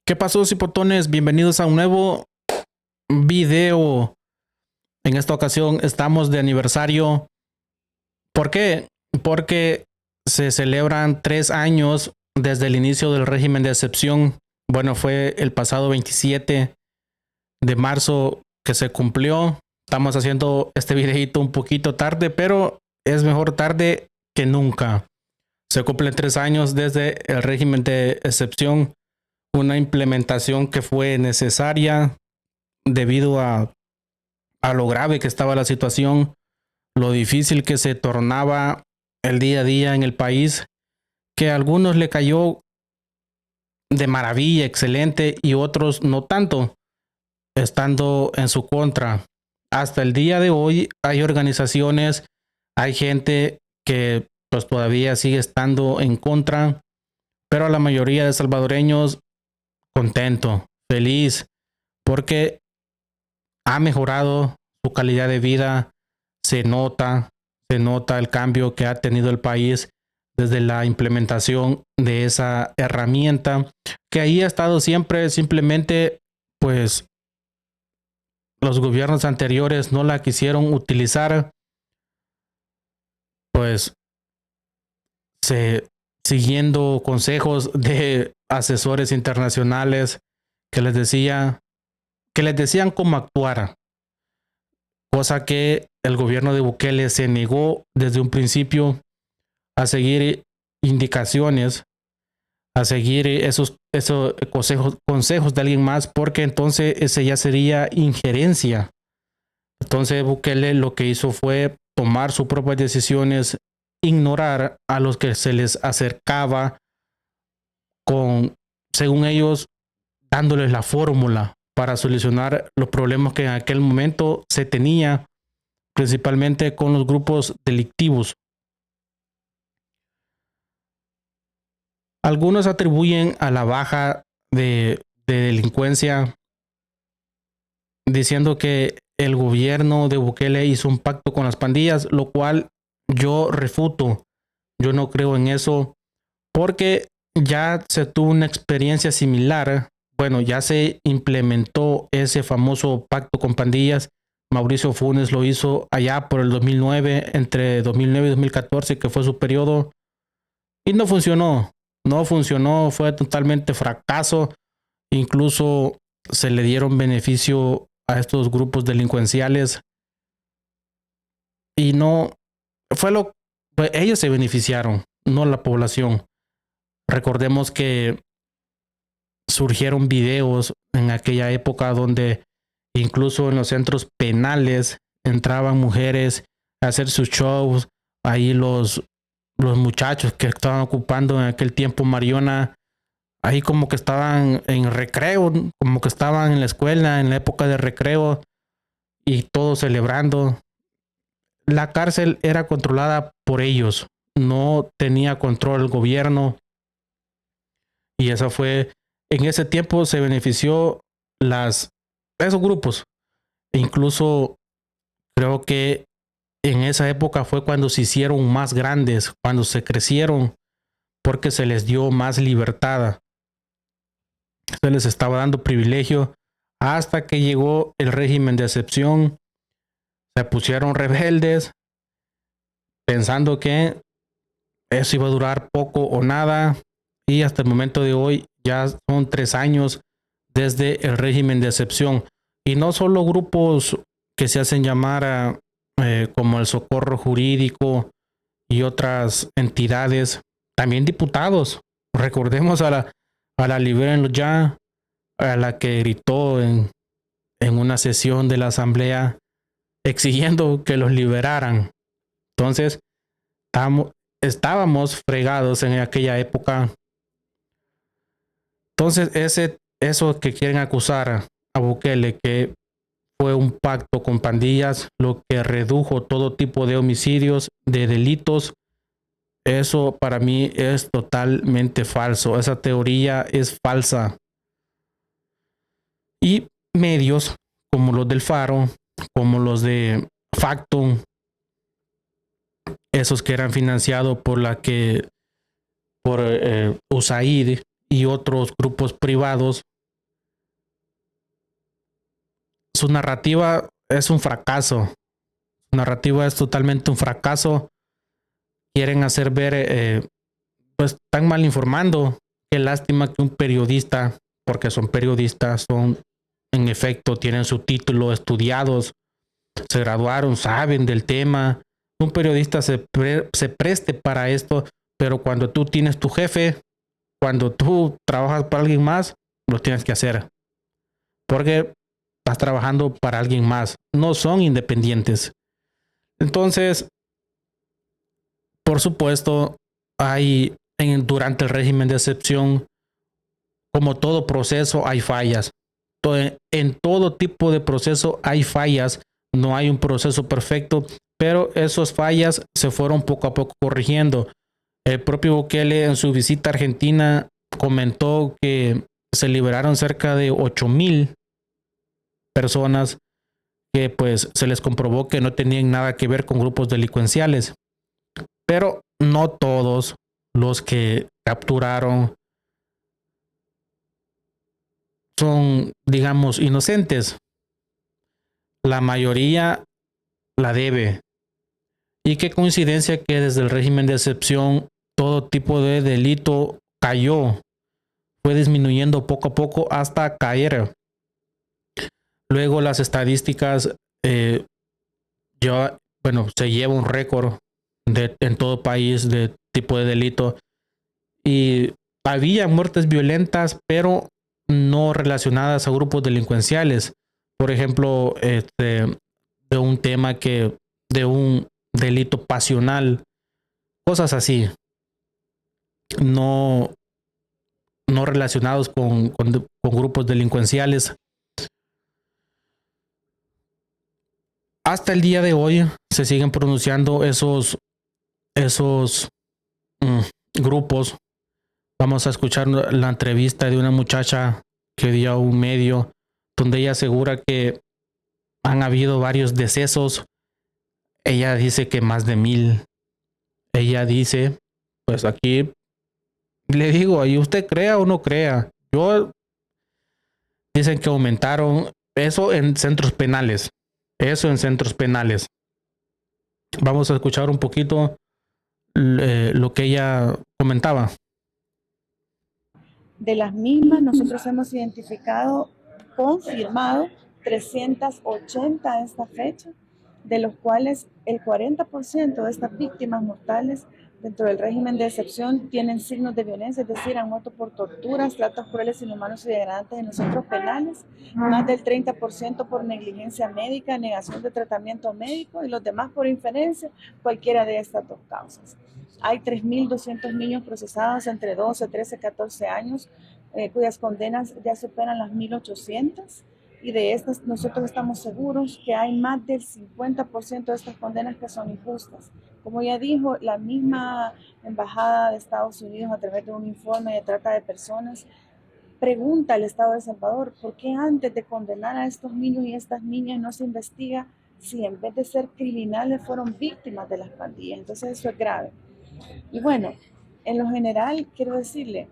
¿Qué pasó, cipotones? Bienvenidos a un nuevo video. En esta ocasión estamos de aniversario. ¿Por qué? Porque se celebran 3 años desde el inicio del régimen de excepción. Bueno, fue el pasado 27 de marzo que se cumplió. Estamos haciendo este videito un poquito tarde, pero es mejor tarde que nunca. Se cumplen 3 años desde el régimen de excepción. Una implementación que fue necesaria debido a lo grave que estaba la situación, lo difícil que se tornaba el día a día en el país, que a algunos le cayó de maravilla, excelente, y otros no tanto, estando en su contra. Hasta el día de hoy hay organizaciones, hay gente que pues todavía sigue estando en contra, pero la mayoría de salvadoreños contento, feliz, porque ha mejorado su calidad de vida, se nota el cambio que ha tenido el país desde la implementación de esa herramienta que ahí ha estado siempre, simplemente pues los gobiernos anteriores no la quisieron utilizar, pues siguiendo consejos de asesores internacionales que les decían cómo actuar, cosa que el gobierno de Bukele se negó desde un principio a seguir indicaciones, a seguir esos consejos de alguien más, porque entonces ese ya sería injerencia. Entonces Bukele lo que hizo fue tomar sus propias decisiones, ignorar a los que se les acercaba con, según ellos, dándoles la fórmula para solucionar los problemas que en aquel momento se tenía, principalmente con los grupos delictivos. Algunos atribuyen a la baja de delincuencia diciendo que el gobierno de Bukele hizo un pacto con las pandillas, lo cual yo refuto. Yo no creo en eso porque ya se tuvo una experiencia similar. Bueno, ya se implementó ese famoso pacto con pandillas. Mauricio Funes lo hizo allá por el 2009, entre 2009 y 2014, que fue su periodo, y no funcionó. No funcionó, fue totalmente fracaso. Incluso se le dieron beneficio a estos grupos delincuenciales y no pues ellos se beneficiaron, no la población. Recordemos que surgieron videos en aquella época donde incluso en los centros penales entraban mujeres a hacer sus shows. Ahí los muchachos que estaban ocupando en aquel tiempo Mariona, ahí como que estaban en recreo, como que estaban en la escuela, en la época de recreo, y todos celebrando. La cárcel era controlada por ellos, no tenía control el gobierno, y eso fue, en ese tiempo se benefició esos grupos. E incluso creo que en esa época fue cuando se hicieron más grandes, cuando se crecieron, porque se les dio más libertad. Se les estaba dando privilegio hasta que llegó el régimen de excepción. Se pusieron rebeldes pensando que eso iba a durar poco o nada, y hasta el momento de hoy ya son 3 años desde el régimen de excepción. Y no solo grupos que se hacen llamar como el Socorro Jurídico y otras entidades, también diputados. Recordemos a la Libérenlo Ya, a la que gritó en una sesión de la asamblea exigiendo que los liberaran. Entonces, estábamos fregados en aquella época. Entonces, eso que quieren acusar a Bukele, que fue un pacto con pandillas, lo que redujo todo tipo de homicidios, de delitos, eso para mí es totalmente falso. Esa teoría es falsa. Y medios como los del Faro, como los de Factum, esos que eran financiados por USAID y otros grupos privados, su narrativa es un fracaso. Su narrativa es totalmente un fracaso. Quieren hacer ver, pues están mal informando. Qué lástima que un periodista, porque son periodistas, son en efecto, tienen su título, estudiados, se graduaron, saben del tema. Un periodista se preste para esto, pero cuando tú tienes tu jefe, cuando tú trabajas para alguien más, lo tienes que hacer. Porque estás trabajando para alguien más. No son independientes. Entonces, por supuesto, hay durante el régimen de excepción, como todo proceso, hay fallas. En todo tipo de proceso hay fallas. No hay un proceso perfecto, pero esas fallas se fueron poco a poco corrigiendo. El propio Bukele en su visita a Argentina comentó que se liberaron cerca de 8,000 personas que pues se les comprobó que no tenían nada que ver con grupos delincuenciales. Pero no todos los que capturaron son, digamos, inocentes. La mayoría la debe. Y qué coincidencia que desde el régimen de excepción todo tipo de delito cayó, fue disminuyendo poco a poco hasta caer. Luego las estadísticas, se lleva un récord en todo país de tipo de delito y había muertes violentas, pero no relacionadas a grupos delincuenciales. Por ejemplo, de un tema de un delito pasional, cosas así, no, no relacionados con grupos delincuenciales. Hasta el día de hoy se siguen pronunciando esos grupos. Vamos a escuchar la entrevista de una muchacha que dio a un medio donde ella asegura que han habido varios decesos. Ella dice que más de 1,000. Ella dice, pues aquí le digo, ahí usted crea o no crea. Dicen que aumentaron eso en centros penales. Eso en centros penales. Vamos a escuchar un poquito lo que ella comentaba. De las mismas, nosotros hemos identificado, confirmado 380 a esta fecha, de los cuales el 40% de estas víctimas mortales dentro del régimen de excepción tienen signos de violencia, es decir, han muerto por torturas, tratos crueles, inhumanos y degradantes en los centros penales, más del 30% por negligencia médica, negación de tratamiento médico y los demás por inferencia, cualquiera de estas dos causas. Hay 3.200 niños procesados entre 12, 13, 14 años, cuyas condenas ya superan las 1.800. Y de estas nosotros estamos seguros que hay más del 50% de estas condenas que son injustas. Como ya dijo la misma Embajada de Estados Unidos a través de un informe de trata de personas, pregunta al Estado de El Salvador, ¿por qué antes de condenar a estos niños y estas niñas no se investiga si en vez de ser criminales fueron víctimas de las pandillas? Entonces eso es grave. Y bueno, en lo general quiero decirle,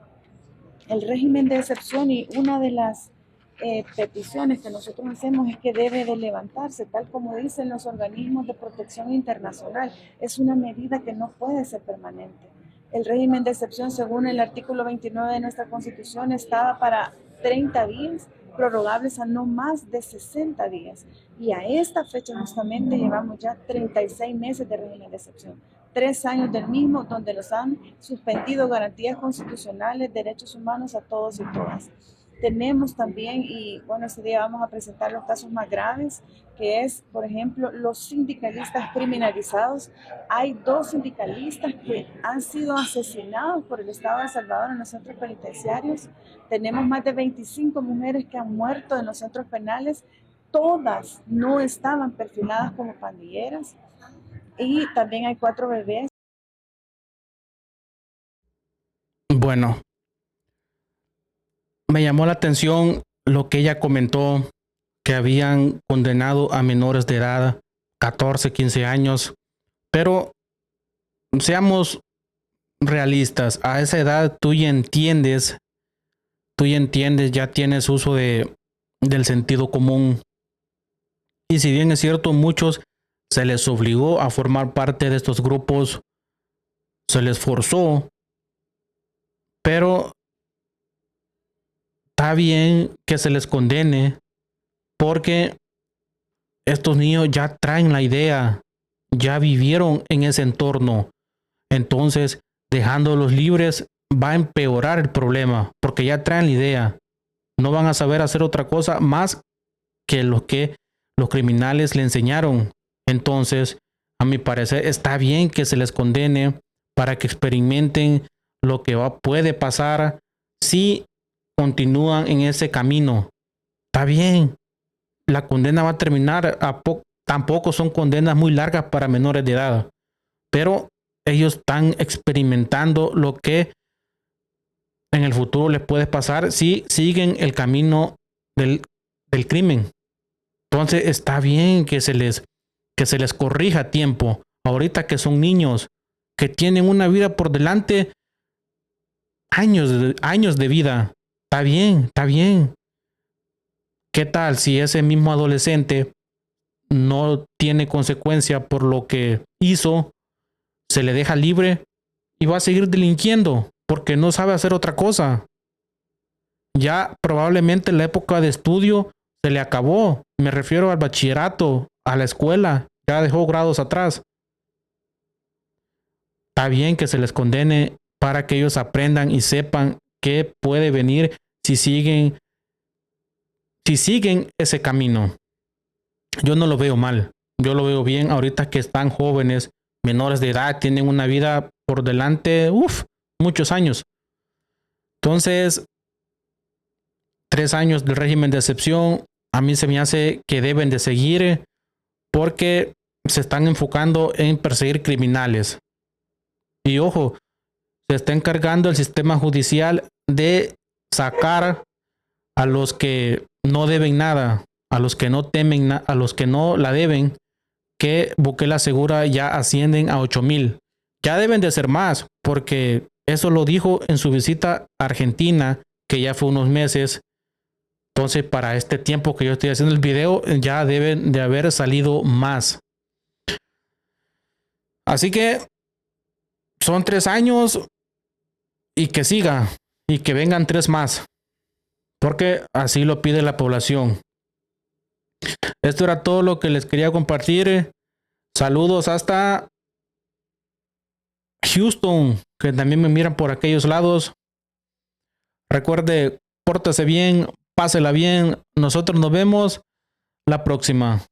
el régimen de excepción y una de las peticiones que nosotros hacemos es que debe de levantarse, tal como dicen los organismos de protección internacional. Es una medida que no puede ser permanente. El régimen de excepción, según el artículo 29 de nuestra Constitución, estaba para 30 días, prorrogables a no más de 60 días. Y a esta fecha justamente llevamos ya 36 meses de régimen de excepción. 3 años del mismo, donde nos han suspendido garantías constitucionales, derechos humanos a todos y todas. Tenemos también, y bueno, ese día vamos a presentar los casos más graves, que es, por ejemplo, los sindicalistas criminalizados. Hay 2 sindicalistas que han sido asesinados por el Estado de El Salvador en los centros penitenciarios. Tenemos más de 25 mujeres que han muerto en los centros penales. Todas no estaban perfiladas como pandilleras. Y también hay 4 bebés. Bueno, me llamó la atención lo que ella comentó, que habían condenado a menores de edad, 14, 15 años, pero seamos realistas, a esa edad tú ya entiendes, ya tienes uso del sentido común, Y si bien es cierto, muchos se les obligó a formar parte de estos grupos, se les forzó, pero está bien que se les condene porque estos niños ya traen la idea, ya vivieron en ese entorno. Entonces, dejándolos libres va a empeorar el problema porque ya traen la idea. No van a saber hacer otra cosa más que lo que los criminales le enseñaron. Entonces, a mi parecer, está bien que se les condene para que experimenten lo que puede pasar si continúan en ese camino. Está bien. La condena va a terminar tampoco son condenas muy largas para menores de edad, pero ellos están experimentando lo que en el futuro les puede pasar si siguen el camino del crimen. Entonces está bien que se les corrija a tiempo. Ahorita que son niños, que tienen una vida por delante, años de vida. Está bien, está bien. ¿Qué tal si ese mismo adolescente no tiene consecuencia por lo que hizo, se le deja libre y va a seguir delinquiendo porque no sabe hacer otra cosa? Ya probablemente la época de estudio se le acabó. Me refiero al bachillerato, a la escuela, ya dejó grados atrás. Está bien que se les condene para que ellos aprendan y sepan qué puede venir si siguen ese camino. Yo no lo veo mal, yo lo veo bien ahorita que están jóvenes, menores de edad, tienen una vida por delante, muchos años. Entonces, 3 años del régimen de excepción, a mí se me hace que deben de seguir porque se están enfocando en perseguir criminales. Y ojo, se está encargando el sistema judicial de sacar a los que no deben nada, a los que no temen, a los que no la deben, que Bukele asegura ya ascienden a 8,000. Ya deben de ser más, porque eso lo dijo en su visita a Argentina, que ya fue unos meses. Entonces, para este tiempo que yo estoy haciendo el video, ya deben de haber salido más. Así que son 3 años y que siga, y que vengan 3 más, porque así lo pide la población. Esto era todo lo que les quería compartir. Saludos hasta Houston, que también me miran por aquellos lados. Recuerde, pórtese bien, pásela bien. Nosotros nos vemos la próxima.